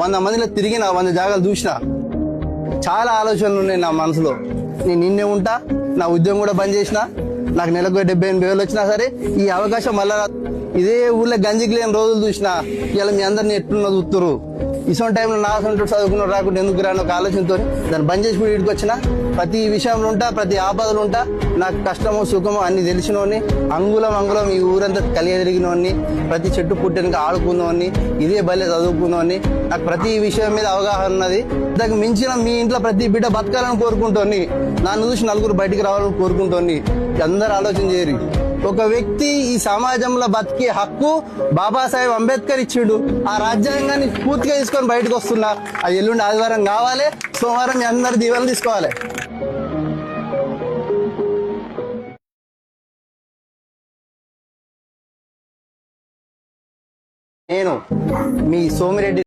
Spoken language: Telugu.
100 మందిలో తిరిగిన 100 జాగాలు చూసిన. చాలా ఆలోచనలు ఉన్నాయి నా మనసులో. నేను నిన్నే ఉంటా, నా ఉద్యోగం కూడా బంద్ చేసిన, నాకు నెలకు 70,000-80,000 వచ్చినా సరే ఈ అవకాశం మళ్ళా ఇదే ఊళ్ళో గంజికి లేని రోజులు చూసినా. ఇలా మీ అందరినీ ఎట్లున్నా చూస్తున్నారు. ఇటువంటి టైంలో నా సొంత చదువుకున్న రాకుండా ఎందుకు రాని ఒక ఆలోచనతో దాన్ని బంద్ చేసి కూడా ఇక్కడికి వచ్చిన. ప్రతి విషయంలో ఉంటా, ప్రతి ఆపదలు ఉంటా, నాకు కష్టమో సుఖమో అన్ని తెలిసినోని, అంగుళం ఈ ఊరంతా కలిగదిరిగినోని, ప్రతి చెట్టు పుట్టెనక ఆడుకున్నోని, ఇదే బల్లె చదువుకున్నోని, నాకు ప్రతి విషయం మీద అవగాహన ఉన్నది. దానికి మించిన మీ ఇంట్లో ప్రతి బిడ్డ బతకాలని కోరుకుంటోని, నన్ను చూసి నలుగురు బయటికి రావాలని కోరుకుంటోని. అందరూ ఆలోచన చేయరు. ఒక వ్యక్తి ఈ సమాజంలో బతికే హక్కు బాబాసాహెబ్ అంబేద్కర్ ఇచ్చిండు. ఆ రాజ్యాంగాన్ని పూర్తిగా తీసుకొని బయటకు వస్తున్నా. అది ఎల్లుండి ఆదివారం కావాలి, సోమవారం మీ అందరు దీవెనలు తీసుకోవాలి. నేను మీ సోమిరెడ్డి.